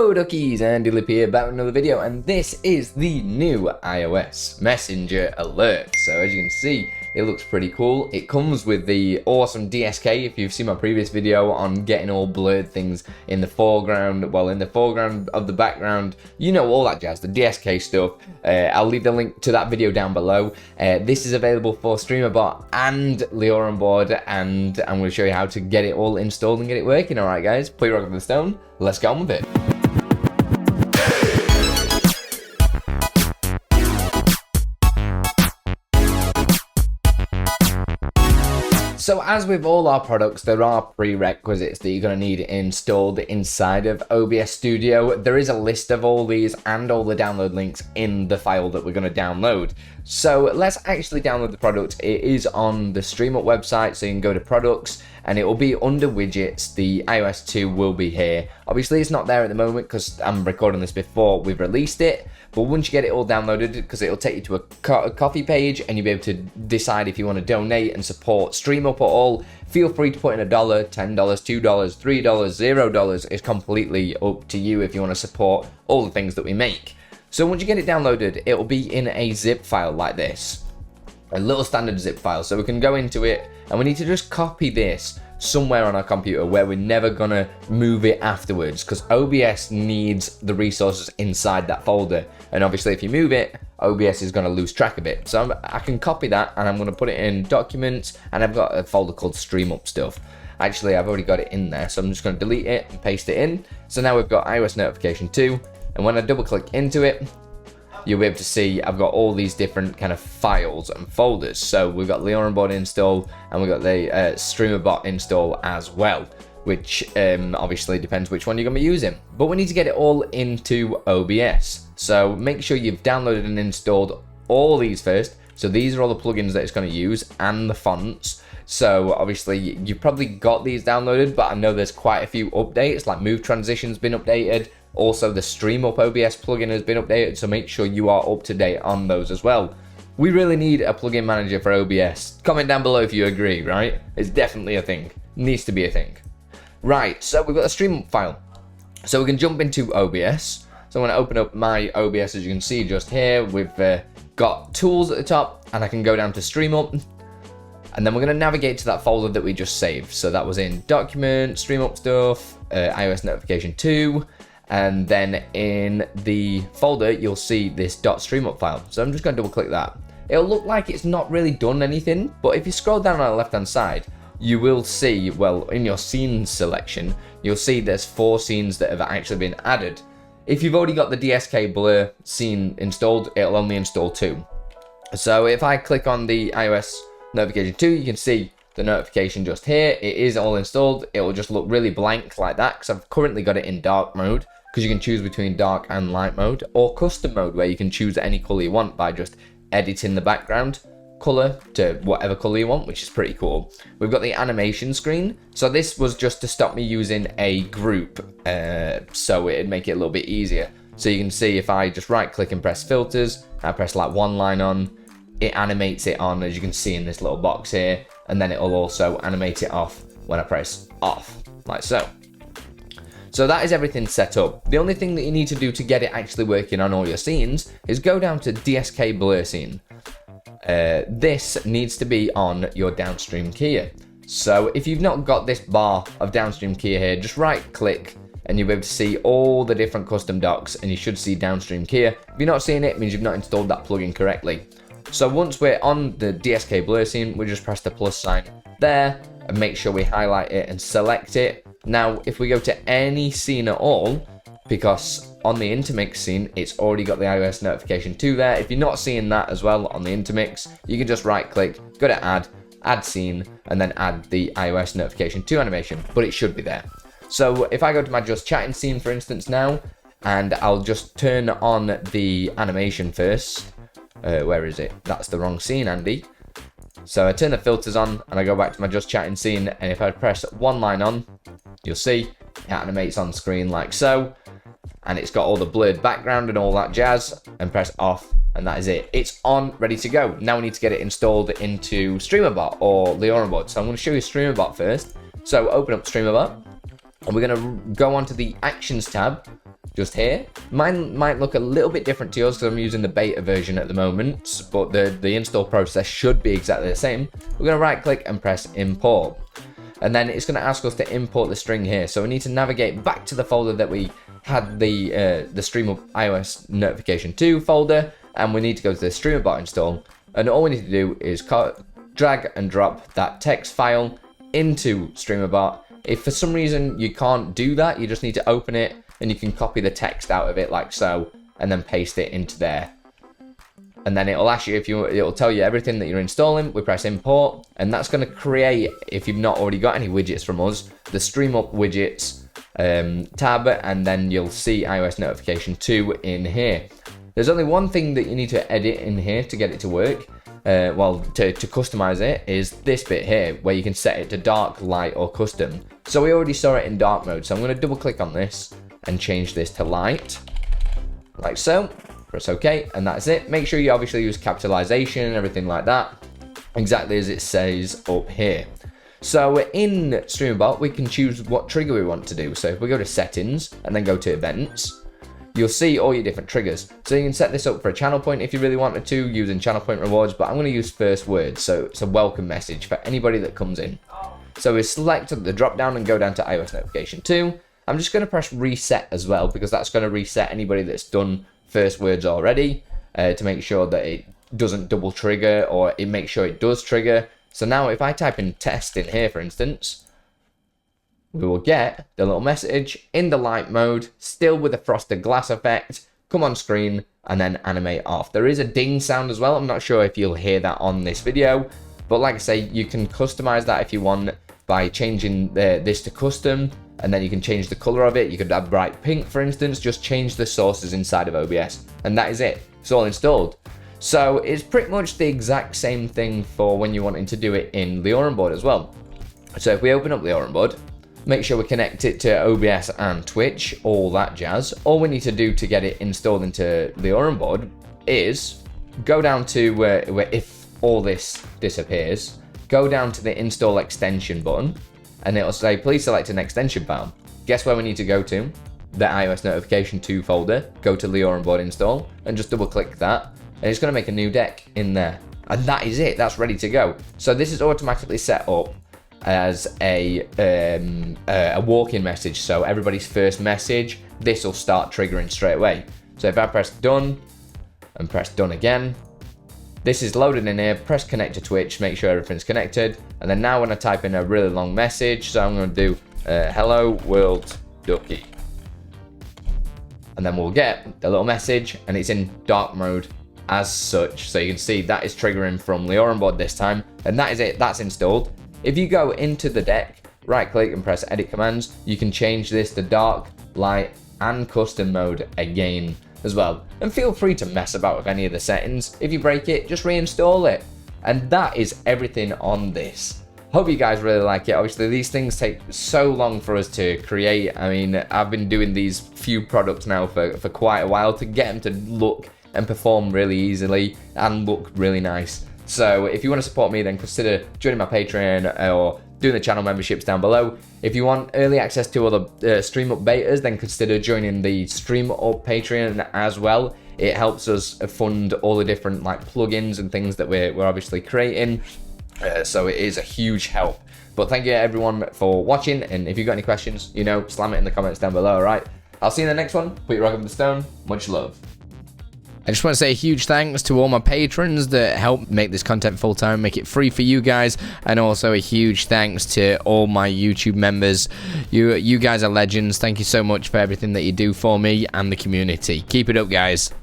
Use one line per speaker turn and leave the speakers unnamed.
Hello duckies, Andi here back with another video, and this is the new iOS Messenger alert. So as you can see, it looks pretty cool. It comes with the awesome DSK. If you've seen my previous video on getting all blurred things in the foreground, well, in the foreground of the background, you know, all that jazz, the DSK stuff. I'll leave the link to that video down below. This is available for Streamer.bot and Aurora, and I'm going to show you how to get it all installed and get it working. Alright guys, put your rock on the stone, let's get on with it. So as with all our products, there are prerequisites that you're going to need installed inside of OBS Studio. There is a list of all these and all the download links in the file that we're going to download. So let's actually download the product. It is on the Streamer.bot website, so you can go to products and it will be under widgets. The iOS 2 will be here. Obviously it's not there at the moment because I'm recording this before we've released it. But once you get it all downloaded, because it'll take you to a coffee page and you'll be able to decide if you want to donate and support Stream.bot at all, feel free to put in $1, $10, $2, $3, $0. It's completely up to you if you want to support all the things that we make. So once you get it downloaded, it will be in a zip file like this. A little standard zip file. So we can go into it and we need to just copy this somewhere on our computer where we're never gonna move it afterwards, because OBS needs the resources inside that folder, and obviously if you move it, OBS is gonna lose track of it. So I can copy that and I'm gonna put it in documents, and I've got a folder called Stream Up stuff. Actually, I've already got it in there, so I'm just gonna delete it and paste it in. So now we've got iOS notification 2, and when I double click into it, you'll be able to see I've got all these different kind of files and folders. So we've got Aurora install and we've got the Streamer.bot install as well, which obviously depends which one you're going to be using. But we need to get it all into OBS. So make sure you've downloaded and installed all these first. So these are all the plugins that it's going to use and the fonts. So obviously you've probably got these downloaded, but I know there's quite a few updates, like Move Transition's been updated. Also, the Stream Up OBS plugin has been updated, so make sure you are up to date on those as well. We really need a plugin manager for OBS. Comment down below if you agree, right? It's definitely a thing. Needs to be a thing. Right, so we've got a Stream Up file. So we can jump into OBS. So I'm going to open up my OBS, as you can see just here. We've got tools at the top, and I can go down to Stream Up. And then we're going to navigate to that folder that we just saved. So that was in Document, Stream Up stuff, iOS notification 2. And then in the folder, you'll see this .streamup file. So I'm just going to double click that. It'll look like it's not really done anything, but if you scroll down on the left-hand side, you will see, well, in your scenes selection, you'll see there's 4 scenes that have actually been added. If you've already got the DSK blur scene installed, it'll only install 2. So if I click on the iOS notification 2, you can see the notification just here. It is all installed. It will just look really blank like that because I've currently got it in dark mode, because you can choose between dark and light mode, or custom mode where you can choose any color you want by just editing the background color to whatever color you want, which is pretty cool. We've got the animation screen. So this was just to stop me using a group, so it'd make it a little bit easier. So you can see if I just right click and press filters, I press like one line on, it animates it on, as you can see in this little box here, and then it will also animate it off when I press off, like so. So that is everything set up. The only thing that you need to do to get it actually working on all your scenes is go down to DSK blur scene. This needs to be on your downstream keyer. So if you've not got this bar of downstream keyer here, just right click and you'll be able to see all the different custom docs, and you should see downstream keyer. If you're not seeing it, it means you've not installed that plugin correctly. So once we're on the DSK blur scene, we just press the plus sign there and make sure we highlight it and select it. Now, if we go to any scene at all, because on the intermix scene, it's already got the iOS notification 2 there. If you're not seeing that as well on the intermix, you can just right click, go to add scene, and then add the iOS notification 2 animation, but it should be there. So if I go to my just chatting scene, for instance now, and I'll just turn on the animation first. Where is it? That's the wrong scene, Andy. So I turn the filters on and I go back to my just chatting scene, and if I press one line on, you'll see it animates on screen like so, and it's got all the blurred background and all that jazz, and press off, and that is it. It's on, ready to go. Now we need to get it installed into Streamer.bot or Aurora. So I'm going to show you Streamer.bot first. So open up Streamer.bot, and we're going to go onto the Actions tab, just here. Mine might look a little bit different to yours because I'm using the beta version at the moment, but the install process should be exactly the same. We're going to right click and press import. And then it's going to ask us to import the string here. So we need to navigate back to the folder that we had the Streamer iOS notification 2 folder, and we need to go to the Streamer.bot install. And all we need to do is drag and drop that text file into Streamer.bot. If for some reason you can't do that, you just need to open it and you can copy the text out of it like so, and then paste it into there. And then it'll ask you it'll tell you everything that you're installing. We press import, and that's going to create, if you've not already got any widgets from us, the Stream Up widgets tab, and then you'll see iOS notification 2 in here. There's only one thing that you need to edit in here to get it to work. To customize it is this bit here, where you can set it to dark, light, or custom. So we already saw it in dark mode, so I'm going to double click on this and change this to light, like so. Press OK, and that's it. Make sure you obviously use capitalization and everything like that, exactly as it says up here. So in Streamer.bot, we can choose what trigger we want to do. So if we go to settings and then go to events, you'll see all your different triggers. So you can set this up for a channel point if you really wanted to, using channel point rewards, but I'm going to use first words. So it's a welcome message for anybody that comes in. So we select the drop down and go down to iOS notification 2. I'm just going to press reset as well, because that's going to reset anybody that's done first words already, to make sure that it doesn't double trigger, or it makes sure it does trigger. So now if I type in test in here, for instance, we will get the little message in the light mode, still with the frosted glass effect, come on screen, and then animate off. There is a ding sound as well. I'm not sure if you'll hear that on this video, but like I say, you can customize that if you want by changing this to custom, and then you can change the color of it. You could have bright pink, for instance. Just change the sources inside of OBS, and that is it. It's all installed. So it's pretty much the exact same thing for when you're wanting to do it in the Aurora board as well. So if we open up the Aurora board, make sure we connect it to OBS and Twitch, all that jazz. All we need to do to get it installed into the Aurora board is go down to where if all this disappears, go down to the install extension button, and it'll say, please select an extension file. Guess where we need to go to? The iOS notification 2 folder. Go to Aurora board install, and just double click that, and it's going to make a new deck in there. And that is it. That's ready to go. So this is automatically set up as a walk-in message. So everybody's first message, this will start triggering straight away. So if I press done and press done again, this is loaded in here. Press connect to Twitch, make sure everything's connected. And then now when I type in a really long message, so I'm going to do hello world ducky. And then we'll get the little message, and it's in dark mode as such. So you can see that is triggering from the Aurora board this time. And that is it, that's installed. If you go into the deck, right click and press edit commands, you can change this to dark, light, and custom mode again as well. And feel free to mess about with any of the settings. If you break it, just reinstall it. And that is everything on this. Hope you guys really like it. Obviously, these things take so long for us to create. I mean, I've been doing these few products now for quite a while to get them to look and perform really easily and look really nice. So if you want to support me, then consider joining my Patreon or doing the channel memberships down below. If you want early access to other Stream Up betas, then consider joining the Stream Up Patreon as well. It helps us fund all the different like plugins and things that we're obviously creating. So it is a huge help. But thank you everyone for watching, and if you've got any questions, you know, slam it in the comments down below, alright? I'll see you in the next one. Put your rock up in the stone. Much love. I just want to say a huge thanks to all my patrons that help make this content full-time, make it free for you guys, and also a huge thanks to all my YouTube members. You guys are legends. Thank you so much for everything that you do for me and the community. Keep it up, guys.